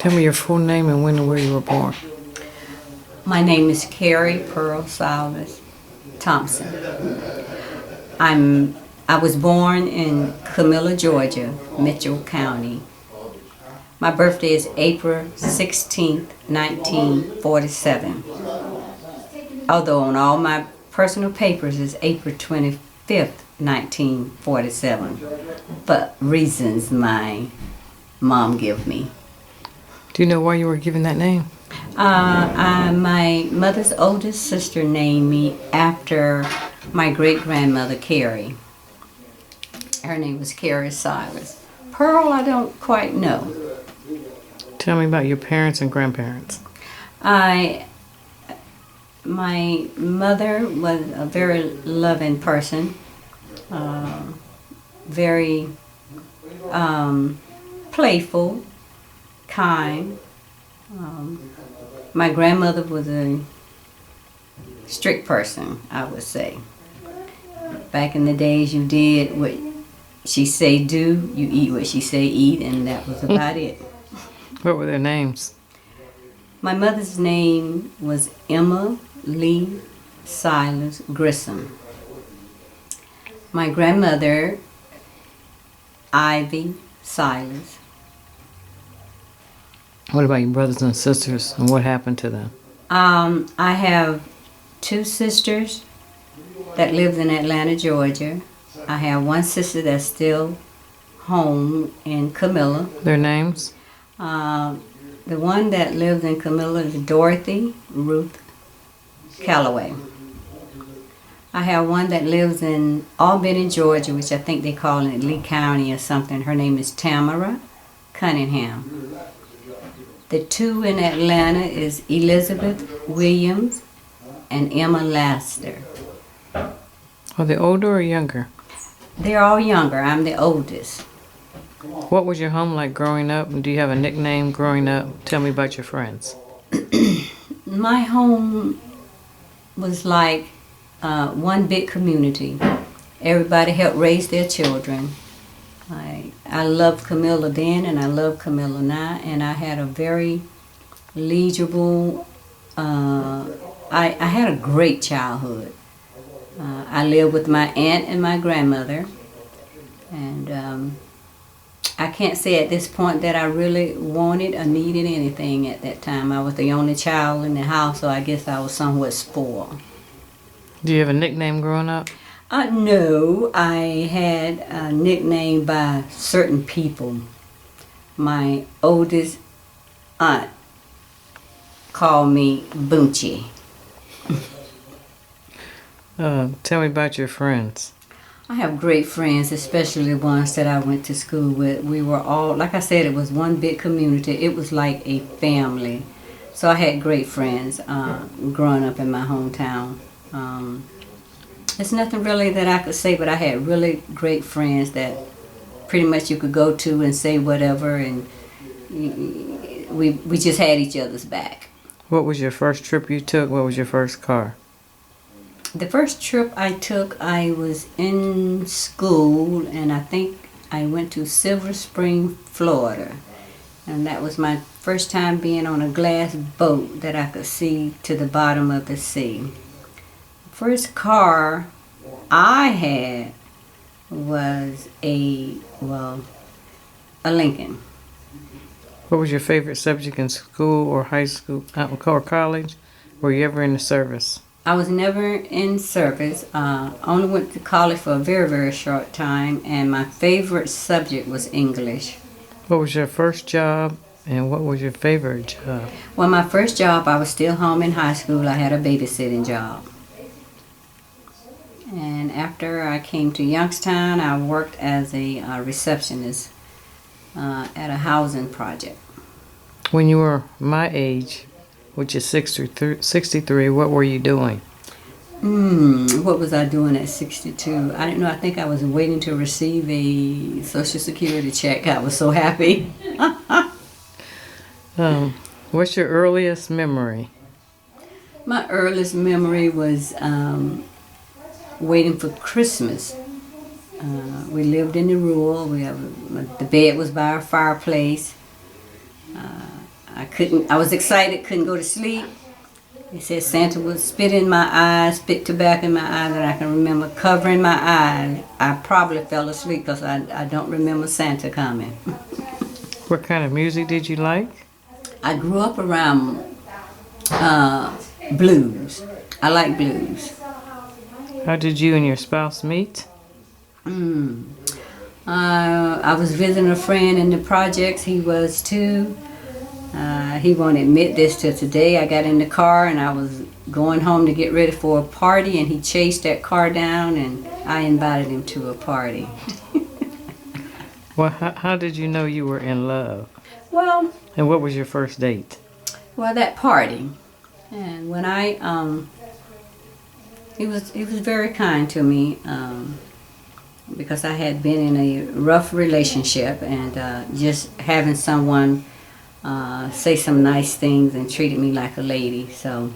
Tell me your full name and when and where you were born. My name is Carrie Pearl Silas Thompson. I was born in Camilla, Georgia, Mitchell County. My birthday is April 16th, 1947. Although on all my personal papers it's April 25th, 1947. But reasons my mom gave me. Do you know why you were given that name? My mother's oldest sister named me after my great-grandmother, Carrie. Her name was Carrie Silas. Pearl, I don't quite know. Tell me about your parents and grandparents. My mother was a very loving person, very playful, kind. My grandmother was a strict person, I would say. Back in the days, you did what she say do, you eat what she say eat, and that was about it. What were their names? My mother's name was Emma Lee Silas Grissom. My grandmother, Ivy Silas. What about your brothers and sisters and what happened to them? I have two sisters that lived in Atlanta, Georgia. I have one sister that's still home in Camilla. Their names? The one that lives in Camilla is Dorothy Ruth Calloway. I have one that lives in Albany, Georgia, which I think they call it Lee County or something. Her name is Tamara Cunningham. The two in Atlanta is Elizabeth Williams and Emma Laster. Are they older or younger? They're all younger. I'm the oldest. What was your home like growing up? And do you have a nickname growing up? Tell me about your friends. My home was like one big community. Everybody helped raise their children. I loved Camilla then and I love Camilla now, and I had a very legible, I had a great childhood. I lived with my aunt and my grandmother, and I can't say at this point that I really wanted or needed anything at that time. I was the only child in the house, so I guess I was somewhat spoiled. Do you have a nickname growing up? No, I had a nickname by certain people. My oldest aunt called me Boonchie. Tell me about your friends. I have great friends, especially ones that I went to school with. We were all, like I said, it was one big community. It was like a family. So I had great friends growing up in my hometown. There's nothing really that I could say, but I had really great friends that pretty much you could go to and say whatever, and we just had each other's back. What was your first trip you took? What was your first car? The first trip I took, I was in school, and I think I went to Silver Spring, Florida. And that was my first time being on a glass boat that I could see to the bottom of the sea. First car I had was a Lincoln. What was your favorite subject in school or high school or college? Were you ever in the service? I was never in service. Only went to college for a very, very short time, and my favorite subject was English. What was your first job and what was your favorite job? Well, my first job, I was still home in high school. I had a babysitting job. And after I came to Youngstown, I worked as a receptionist at a housing project. When you were my age, which is 63, what were you doing? What was I doing at 62? I didn't know. I think I was waiting to receive a Social Security check. I was so happy. What's your earliest memory? My earliest memory was waiting for Christmas. We lived in the rural. The bed was by our fireplace. I was excited, couldn't go to sleep. They said Santa would spit in my eyes, spit tobacco in my eyes, and I can remember covering my eyes. I probably fell asleep because I don't remember Santa coming. What kind of music did you like? I grew up around blues. I like blues. How did you and your spouse meet? I was visiting a friend in the projects. He was too. He won't admit this till today. I got in the car and I was going home to get ready for a party, and he chased that car down, and I invited him to a party. Well, how did you know you were in love? Well, And what was your first date? that party, and when he was very kind to me, because I had been in a rough relationship, and just having someone say some nice things and treated me like a lady, so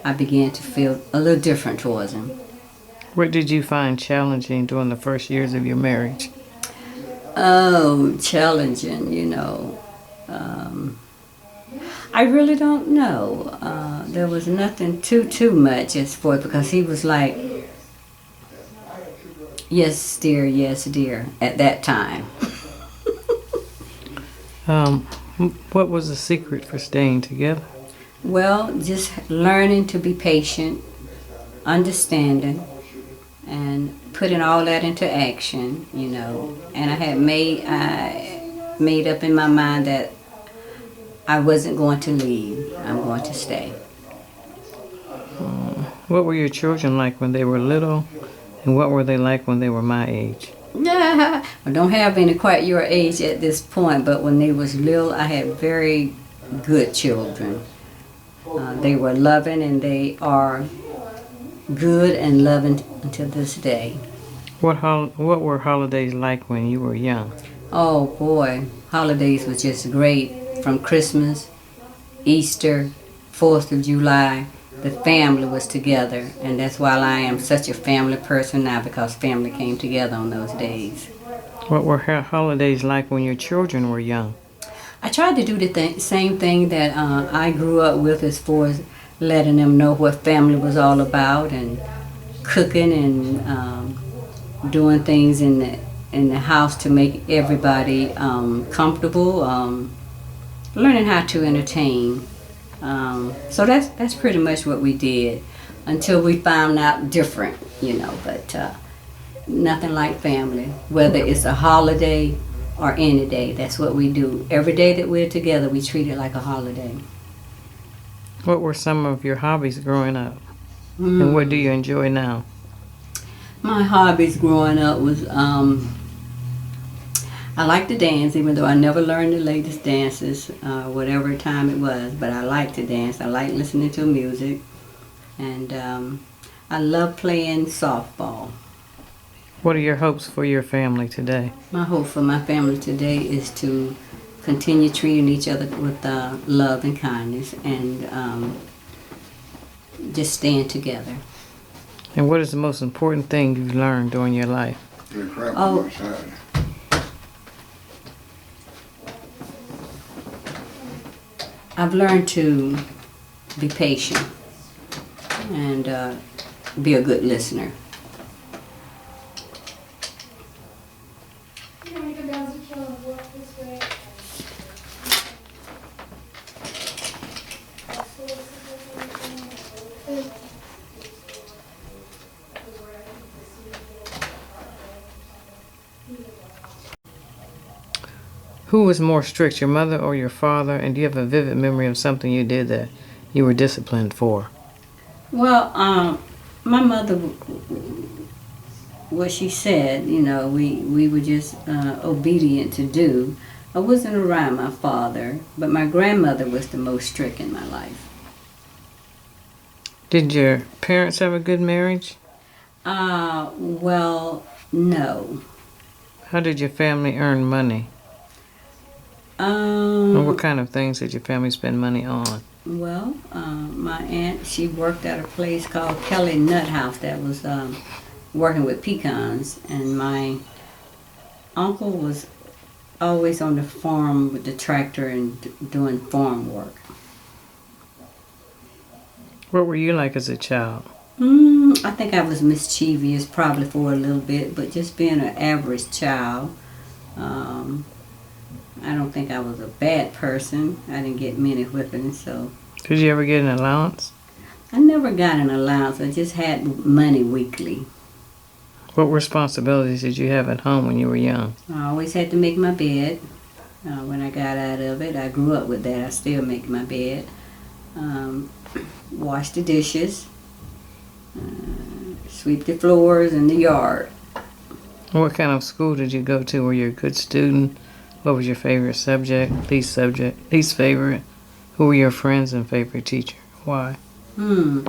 I began to feel a little different towards him. What did you find challenging during the first years of your marriage? Oh, challenging, I really don't know. There was nothing too much as for it, because he was like, yes dear, at that time. What was the secret for staying together? Well, just learning to be patient, understanding, and putting all that into action, And I had made up in my mind that I wasn't going to leave. I'm going to stay. What were your children like when they were little, and what were they like when they were my age? I don't have any quite your age at this point, but when they was little, I had very good children. They were loving, and they are good and loving until this day. What were holidays like when you were young? Oh boy, holidays was just great. From Christmas, Easter, 4th of July, the family was together, and that's why I am such a family person now, because family came together on those days. What were holidays like when your children were young? I tried to do the same thing that I grew up with, as far as letting them know what family was all about, and cooking and doing things in the house to make everybody comfortable. Learning how to entertain. So that's pretty much what we did until we found out different, but nothing like family. Whether it's a holiday or any day, that's what we do. Every day that we're together, we treat it like a holiday. What were some of your hobbies growing up? And what do you enjoy now? My hobbies growing up was, I like to dance, even though I never learned the latest dances, whatever time it was, but I like to dance. I like listening to music, and I love playing softball. What are your hopes for your family today? My hope for my family today is to continue treating each other with love and kindness, and just staying together. And what is the most important thing you've learned during your life? Oh, I've learned to be patient and be a good listener. Who was more strict, your mother or your father? And do you have a vivid memory of something you did that you were disciplined for? Well, my mother, what she said, we were just obedient to do. I wasn't around my father, but my grandmother was the most strict in my life. Did your parents have a good marriage? Well, no. How did your family earn money? And what kind of things did your family spend money on? Well, my aunt, she worked at a place called Kelly Nut House that was working with pecans, and my uncle was always on the farm with the tractor and doing farm work. What were you like as a child? I think I was mischievous probably for a little bit, but just being an average child. I don't think I was a bad person. I didn't get many whippings, so. Did you ever get an allowance? I never got an allowance. I just had money weekly. What responsibilities did you have at home when you were young? I always had to make my bed. When I got out of it, I grew up with that. I still make my bed. Wash the dishes. Sweep the floors in the yard. What kind of school did you go to? Were you a good student? What was your favorite subject? Least favorite? Who were your friends and favorite teacher? Why? My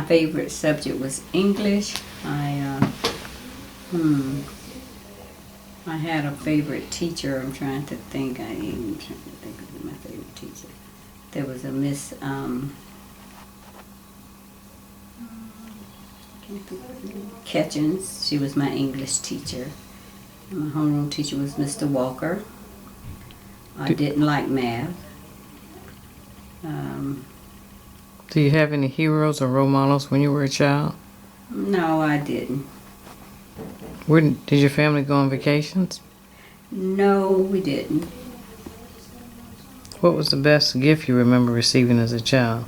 favorite subject was English. I had a favorite teacher. I'm trying to think. I'm trying to think of my favorite teacher. There was a Miss Catchings. She was my English teacher. My homeroom teacher was Mr. Walker. I didn't like math. Do you have any heroes or role models when you were a child? No, I didn't. Did your family go on vacations? No, we didn't. What was the best gift you remember receiving as a child?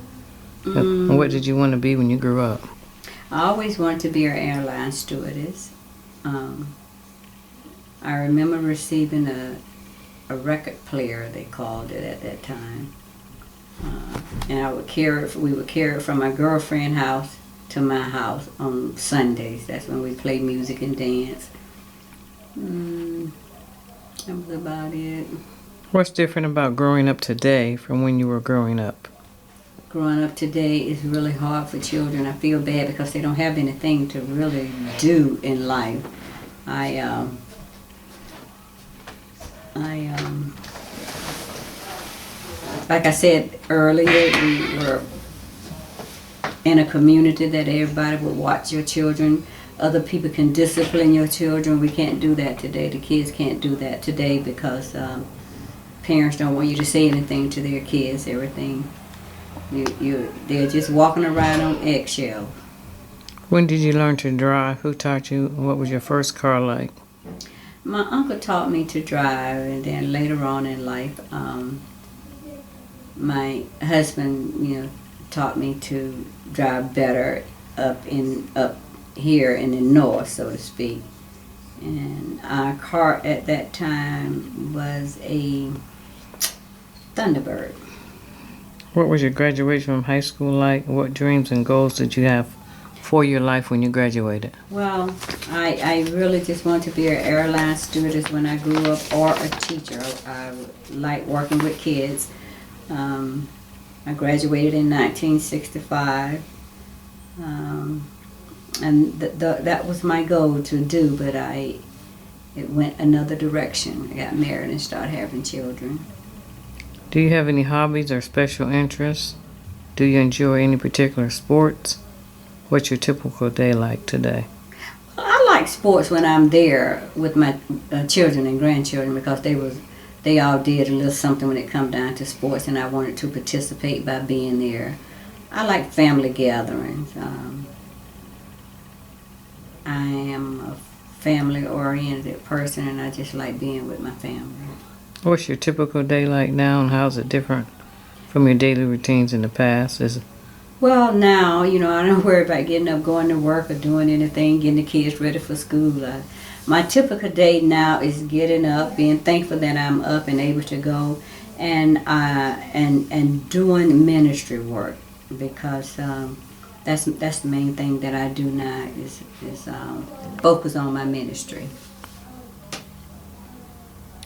And what did you want to be when you grew up? I always wanted to be an airline stewardess. I remember receiving a record player, they called it at that time. And we would carry it from my girlfriend's house to my house on Sundays. That's when we played music and dance. That was about it. What's different about growing up today from when you were growing up? Growing up today is really hard for children. I feel bad because they don't have anything to really do in life. Like I said earlier, we were in a community that everybody would watch your children. Other people can discipline your children. We can't do that today. The kids can't do that today because parents don't want you to say anything to their kids. Everything, they're just walking around on eggshells. When did you learn to drive? Who taught you? What was your first car like? My uncle taught me to drive, and then later on in life, my husband, taught me to drive better up here in the north, so to speak. And our car at that time was a Thunderbird. What was your graduation from high school like? What dreams and goals did you have for your life when you graduated? Well, I really just wanted to be an airline stewardess when I grew up, or a teacher. I like working with kids. I graduated in 1965, and that was my goal to do, but it went another direction. I got married and started having children. Do you have any hobbies or special interests? Do you enjoy any particular sports? What's your typical day like today? Well, I like sports when I'm there with my children and grandchildren because they all did a little something when it come down to sports, and I wanted to participate by being there. I like family gatherings. I am a family-oriented person, and I just like being with my family. What's your typical day like now, and how's it different from your daily routines in the past? Well, now, I don't worry about getting up, going to work, or doing anything, getting the kids ready for school. My typical day now is getting up, being thankful that I'm up and able to go, and doing ministry work, because that's the main thing that I do now is focus on my ministry.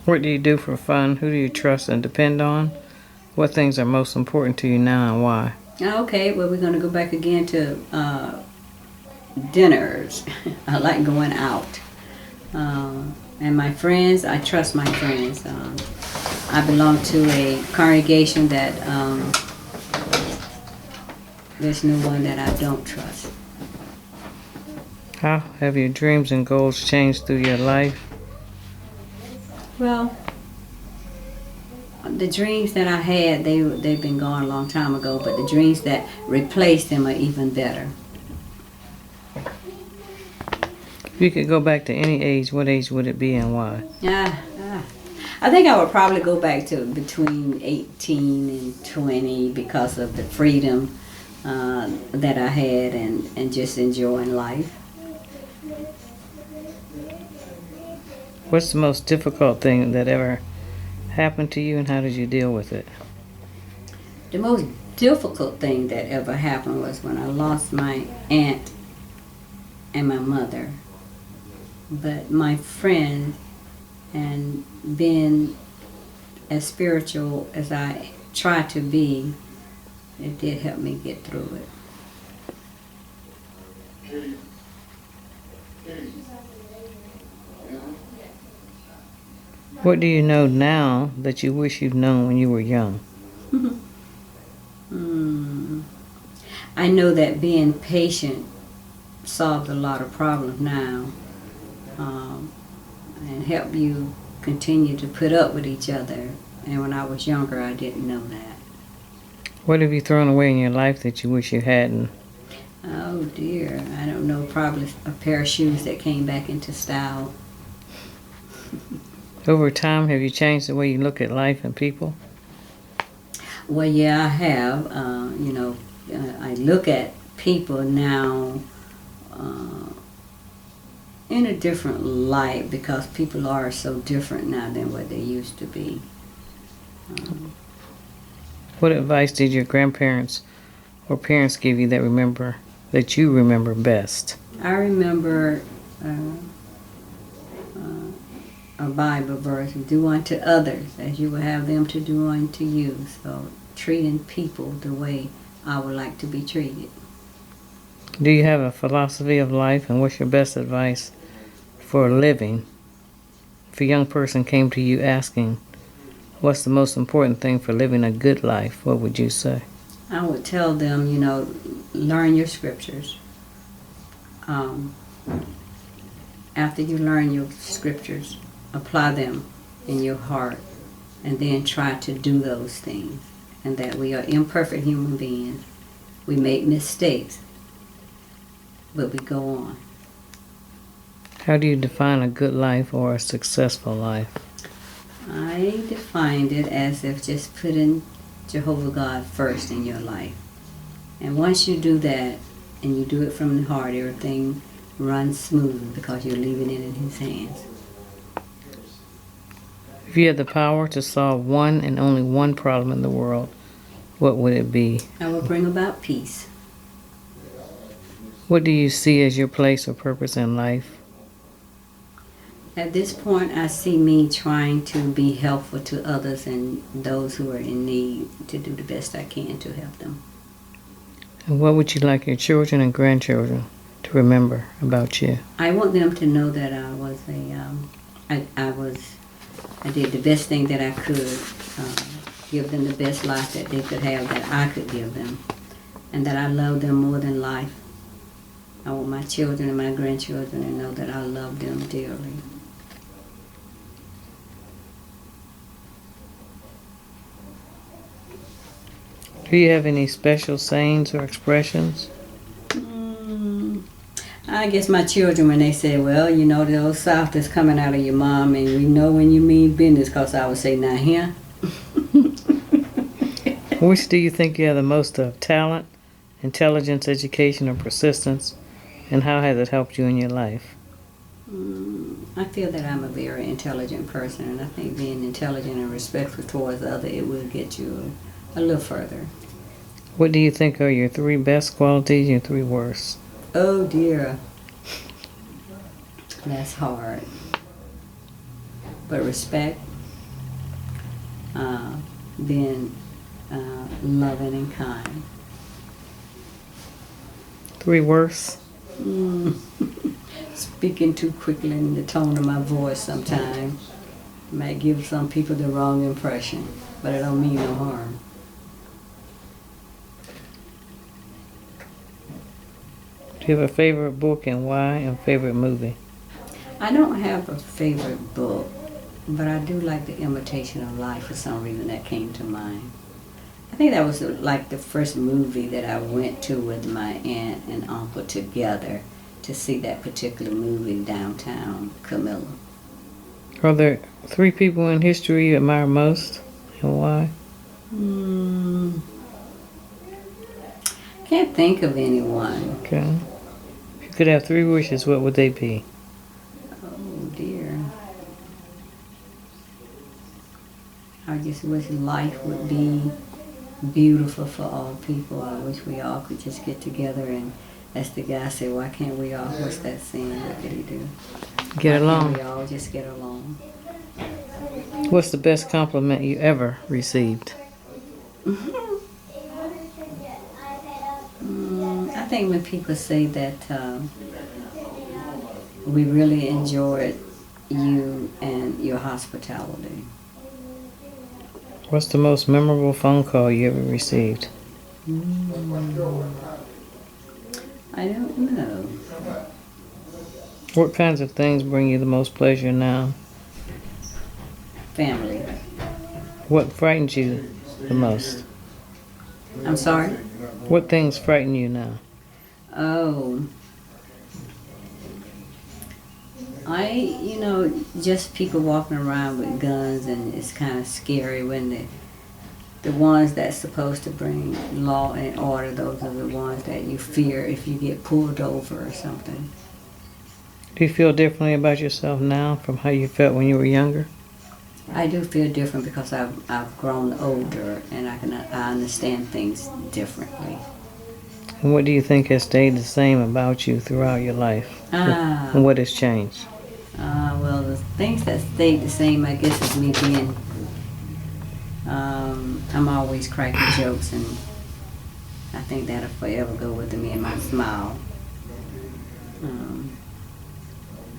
What do you do for fun? Who do you trust and depend on? What things are most important to you now and why? Okay, well, we're going to go back again to dinners. I like going out. And my friends, I trust my friends. I belong to a congregation that there's no one that I don't trust. How have your dreams and goals changed through your life? Well, the dreams that I had, they've been gone a long time ago, but the dreams that replaced them are even better. If you could go back to any age, what age would it be and why? I think I would probably go back to between 18 and 20 because of the freedom that I had and just enjoying life. What's the most difficult thing that ever happened to you, and how did you deal with it? The most difficult thing that ever happened was when I lost my aunt and my mother. But my friend, and being as spiritual as I try to be, it did help me get through it. What do you know now that you wish you'd known when you were young? I know that being patient solved a lot of problems now, and help you continue to put up with each other. And when I was younger, I didn't know that. What have you thrown away in your life that you wish you hadn't? Oh dear, I don't know, probably a pair of shoes that came back into style. Over time, have you changed the way you look at life and people? Well, yeah, I have. I look at people now in a different light because people are so different now than what they used to be. What advice did your grandparents or parents give you that you remember best? I remember a Bible verse, do unto others as you would have them to do unto you. So treating people the way I would like to be treated. Do you have a philosophy of life, and what's your best advice for a living? If a young person came to you asking, what's the most important thing for living a good life, what would you say? I would tell them, learn your scriptures. After you learn your scriptures, apply them in your heart, and then try to do those things. And that we are imperfect human beings. We make mistakes, but we go on. How do you define a good life or a successful life? I defined it as if just putting Jehovah God first in your life. And once you do that, and you do it from the heart, everything runs smooth because you're leaving it in His hands. If you had the power to solve one and only one problem in the world, what would it be? I will bring about peace. What do you see as your place or purpose in life? At this point, I see me trying to be helpful to others and those who are in need, to do the best I can to help them. And what would you like your children and grandchildren to remember about you? I want them to know that I did the best thing that I could, give them the best life that they could have, that I could give them, and that I love them more than life. I want my children and my grandchildren to know that I love them dearly. Do you have any special sayings or expressions? I guess my children, when they say, well, the old South is coming out of your mom, and we know when you mean business, because I would say, now here. Which do you think you have the most of? Talent, intelligence, education, or persistence? And how has it helped you in your life? I feel that I'm a very intelligent person, and I think being intelligent and respectful towards others, it will get you a little further. What do you think are your 3 best qualities and your 3 worst? Oh dear. That's hard. But respect, being loving and kind. 3 worst? Speaking too quickly in the tone of my voice sometimes might give some people the wrong impression, but it don't mean no harm. Do you have a favorite book and why, and favorite movie? I don't have a favorite book, but I do like The Imitation of Life. For some reason that came to mind. I think that was like the first movie that I went to with my aunt and uncle together to see that particular movie downtown Camilla. Are there 3 people in history you admire most, and why? Can't think of anyone. Okay. If you could have 3 wishes, what would they be? Oh dear. I just wish life would be beautiful for all people. I wish we all could just get together and, as the guy said, why can't we all, what's that saying, what did he do? Get Why along. can't we all just get along? What's the best compliment you ever received? I think when people say that we really enjoyed you and your hospitality. What's the most memorable phone call you ever received? I don't know. What kinds of things bring you the most pleasure now? Family. What frightens you the most? I'm sorry? What things frighten you now? Oh. Just people walking around with guns, and it's kind of scary when the ones that's supposed to bring law and order, those are the ones that you fear if you get pulled over or something. Do you feel differently about yourself now from how you felt when you were younger? I do feel different because I've grown older and I understand things differently. And what do you think has stayed the same about you throughout your life? And what has changed? Well, the things that stayed the same, I guess, is me being, I'm always cracking jokes, and I think that'll forever go with me, and my smile.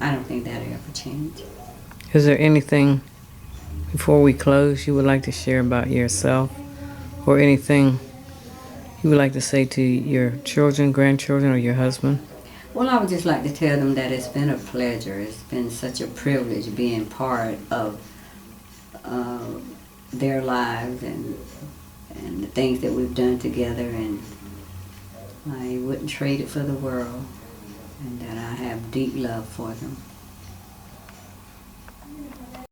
I don't think that'll ever change. Is there anything, before we close, you would like to share about yourself, or anything you would like to say to your children, grandchildren, or your husband? Well, I would just like to tell them that it's been a pleasure. It's been such a privilege being part of their lives and the things that we've done together, and I wouldn't trade it for the world, and that I have deep love for them.